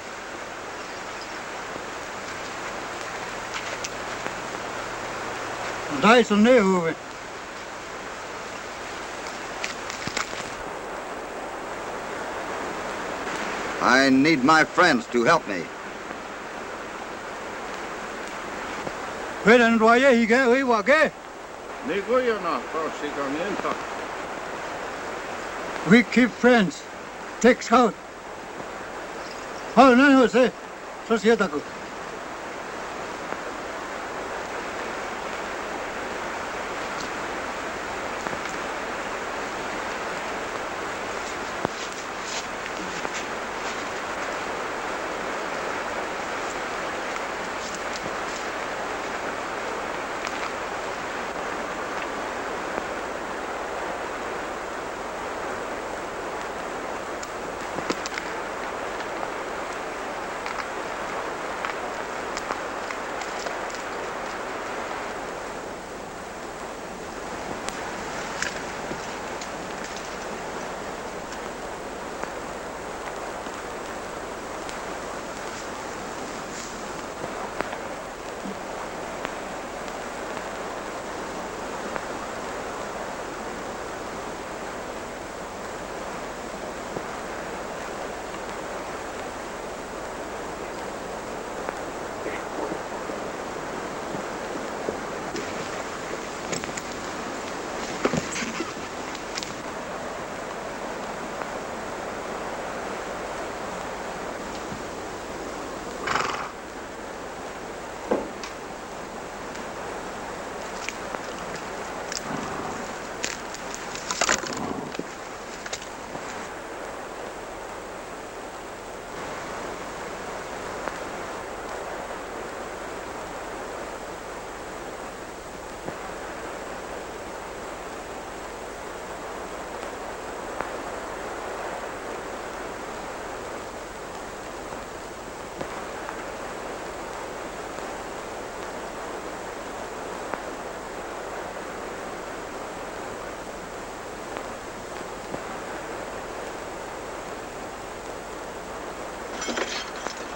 Dyson ne huwe.
I need my friends to help me.
Vet en dwa ye hige wi wa ge. We keep friends. Takes out. Oh, no, Jose. Societaku.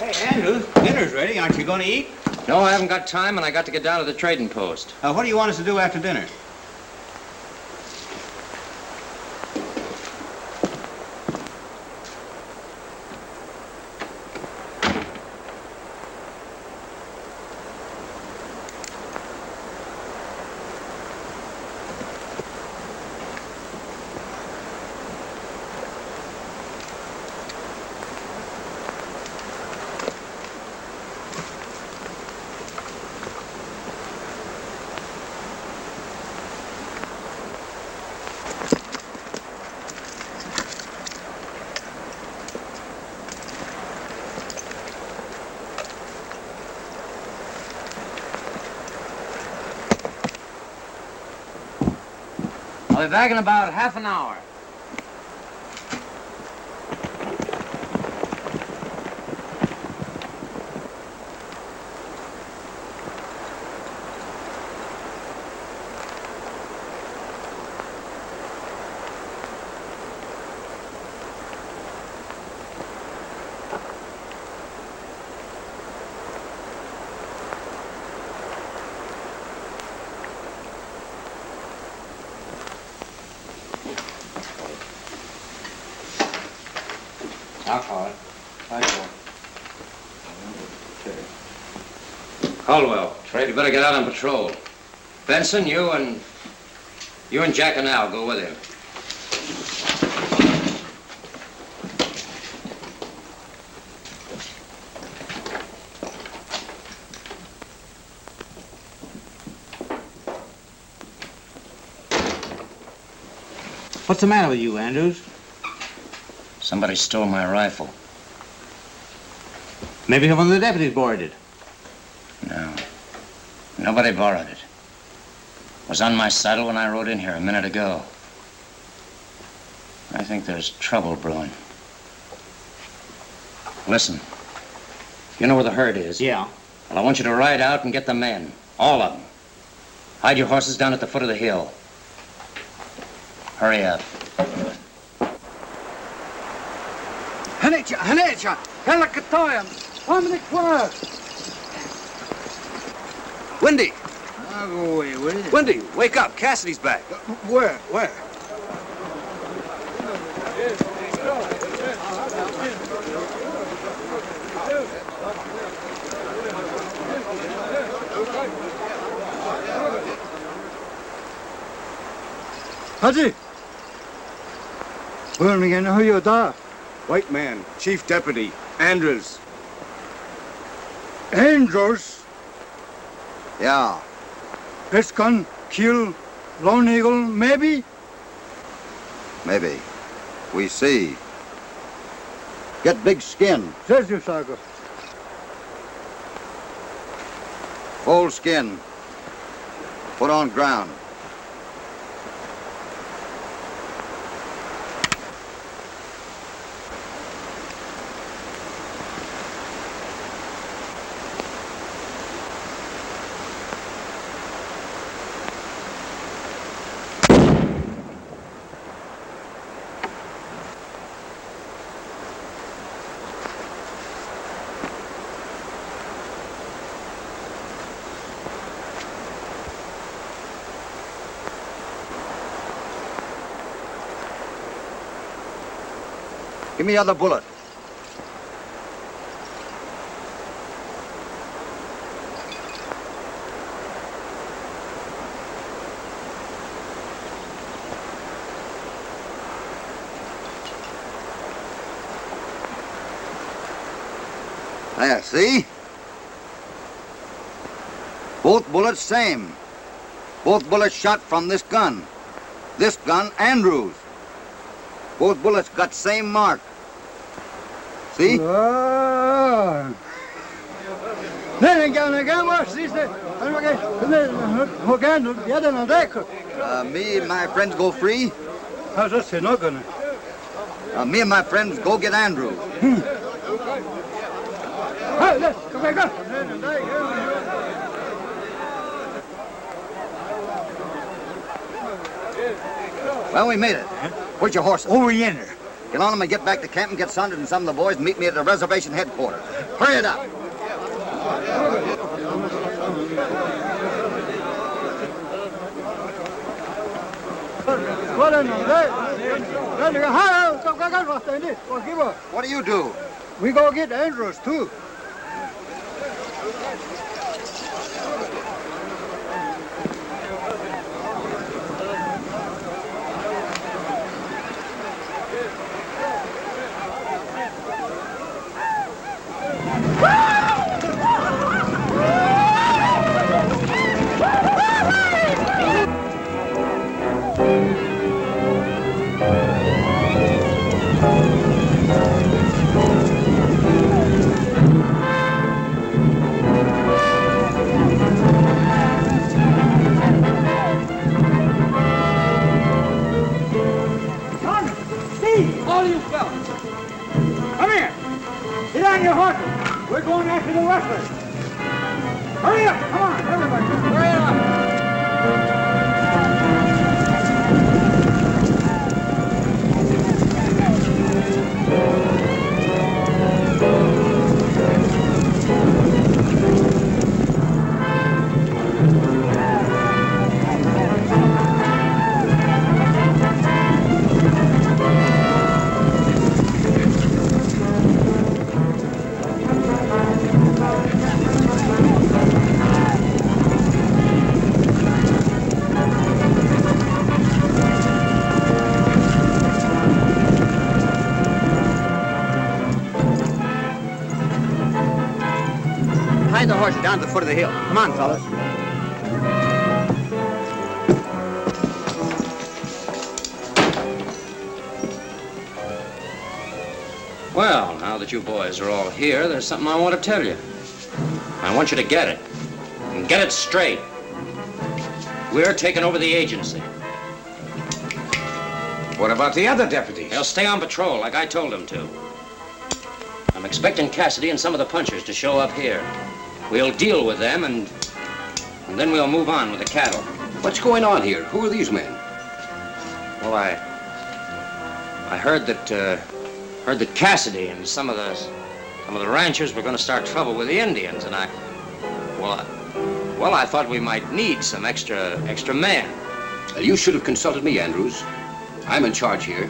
Hey, Andrews, dinner's ready. Aren't you going to eat?
No, I haven't got time, and I got to get down to the trading post.
What do you want us to do after dinner?
I'll be back in about half an hour.
I'll call it.
Caldwell, you better get out on patrol. Benson, you and Jack and Al go with him.
What's the matter with you, Andrews?
Somebody stole my rifle.
Maybe one of the deputies borrowed it.
No. Nobody borrowed it. It was on my saddle when I rode in here a minute ago. I think there's trouble brewing. Listen. You know where the herd is?
Yeah.
Well, I want you to ride out and get the men. All of them. Hide your horses down at the foot of the hill. Hurry up.
Hanecha, hela katoyam,
Wendy!
I'll go away with it.
Wendy, wake up. Cassidy's back.
Where? Haji! Who are you da?
White man, chief deputy, Andrews.
Andrews?
Yeah.
This gun kill Lone Eagle, maybe?
Maybe. We see. Get big skin.
Says you, Saga.
Full skin. Put on ground. Give me the other bullet. There, see? Both bullets same. Both bullets shot from this gun. This gun, Andrews. Both bullets got same mark. See? Me and my friends go free. Me and my friends go get Andrews. Well, we made it. Where's your horses?
Over yonder.
Get on them and get back to camp and get Saunders and some of the boys and meet me at the reservation headquarters. Hurry it up. What do you do?
We go get Andrews, too.
All you fellas, come here. Get on your horses. We're going after the rustlers. Hurry up. Come on, everybody. Hurry up.
Hide the horses down to the foot of the hill. Come on, fellas.
Well, now that you boys are all here, there's something I want to tell you. I want you to get it. And get it straight. We're taking over the agency.
What about the other deputies?
They'll stay on patrol like I told them to. I'm expecting Cassidy and some of the punchers to show up here. We'll deal with them and then we'll move on with the cattle.
What's going on here? Who are these men?
Well, I heard that Cassidy and some of the ranchers were going to start trouble with the Indians, and I thought we might need some extra men.
You should have consulted me, Andrews. I'm in charge here.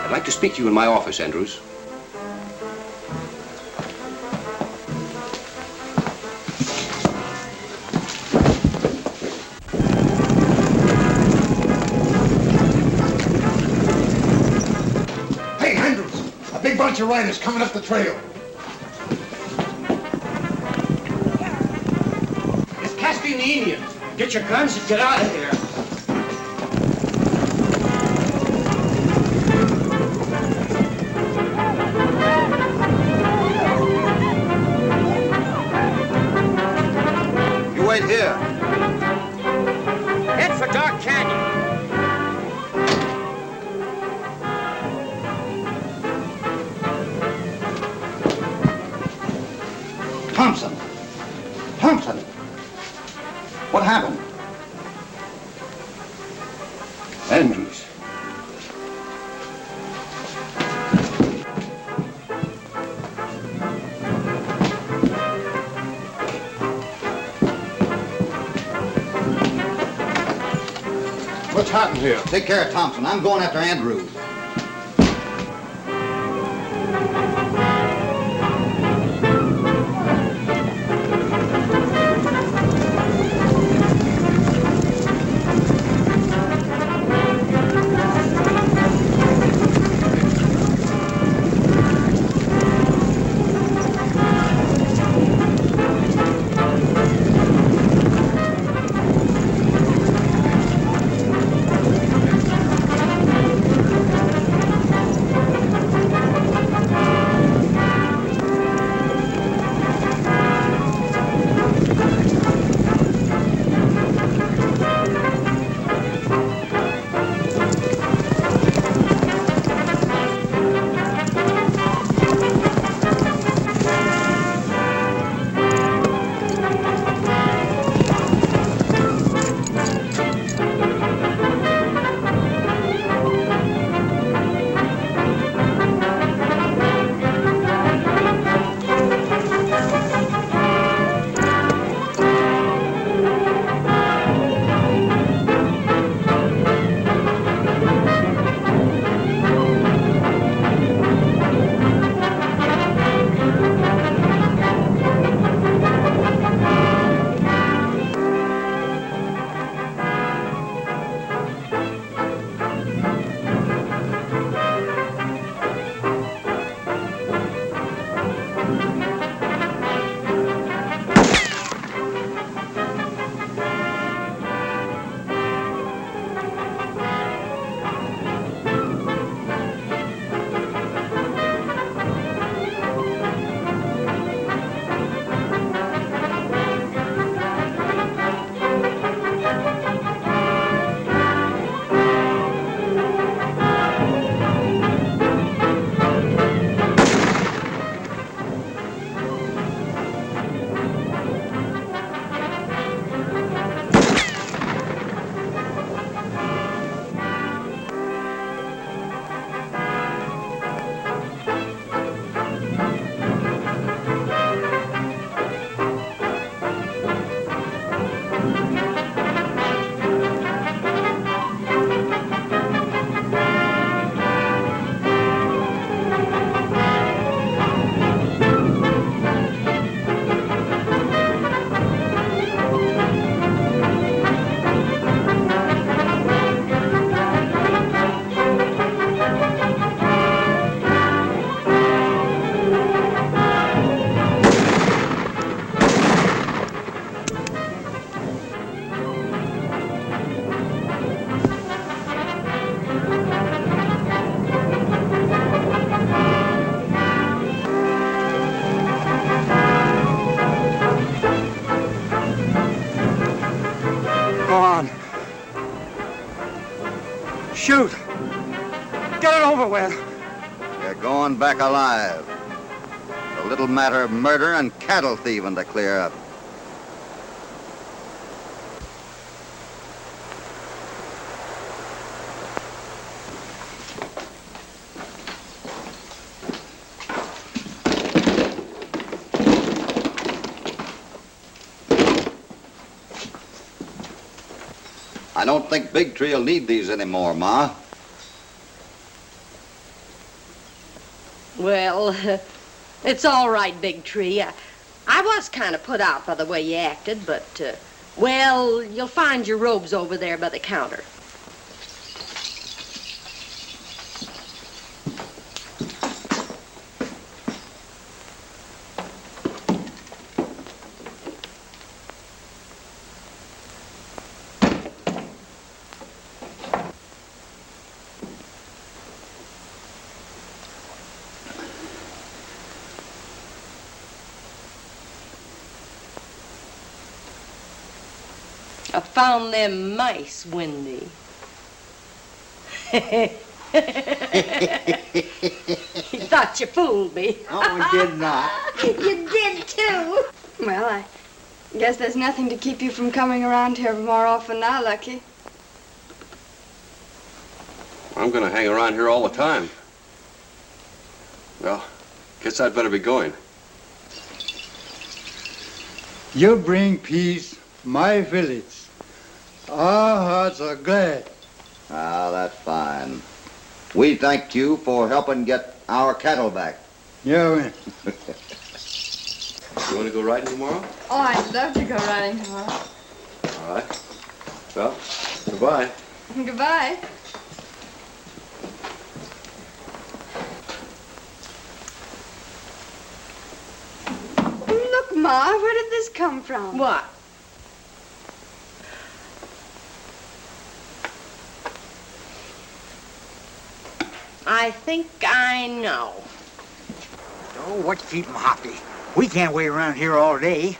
I'd like to speak to you in my office, Andrews.
Hey, Andrews, a big bunch of riders coming up the trail.
It's Cassidy and the Indians. Get your guns and get out of here.
You wait here.
Head for Dark Canyon.
Thompson. Thompson. What happened?
Andrews.
What's happened here?
Take care of Thompson. I'm going after Andrews.
Shoot. Get it over with.
You're going back alive. A little matter of murder and cattle thieving to clear up. I don't think Big Tree will need these anymore, Ma.
Well, it's all right, Big Tree. I was kind of put out by the way you acted, but, well, you'll find your robes over there by the counter. I found them mice, Wendy. You thought you fooled me.
Oh, I did not.
You did, too.
Well, I guess there's nothing to keep you from coming around here more often now, Lucky.
I'm going to hang around here all the time. Well, guess I'd better be going.
You bring peace, my village. Our hearts are glad.
Ah, that's fine. We thank you for helping get our cattle back.
Yeah, man.
You want to go riding tomorrow?
Oh, I'd love to go riding tomorrow.
All right. Well, goodbye.
Goodbye. Look, Ma, where did this come from?
What? I think I know.
Oh, what's keeping Hoppy? We can't wait around here all day.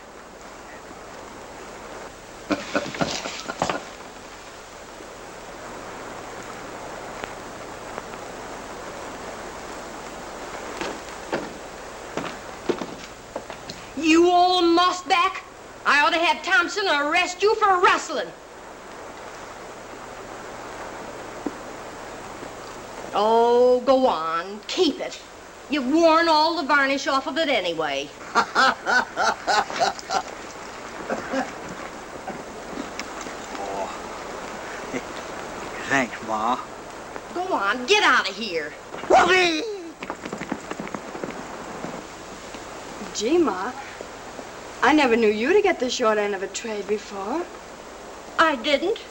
You old mossback! I ought to have Thompson arrest you for rustling. Oh, go on. Keep it. You've worn all the varnish off of it anyway.
Thanks, Ma.
Go on, get out of here.
Whoopee!
Gee, Ma, I never knew you to get the short end of a trade before.
I didn't.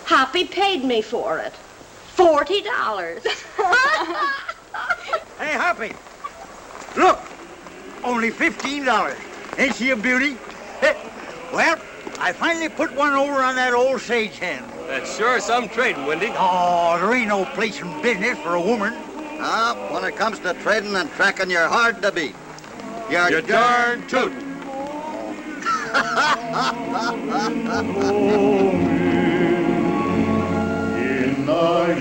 Hoppy paid me for it. $40.
Hey, Hoppy. Look, only $15. Ain't she a beauty? Well, I finally put one over on that old sage hen.
That's sure some trading, Wendy.
Oh, there ain't no place in business for a woman.
When it comes to trading and tracking, you're hard to beat. You're
darn tootin'.
In the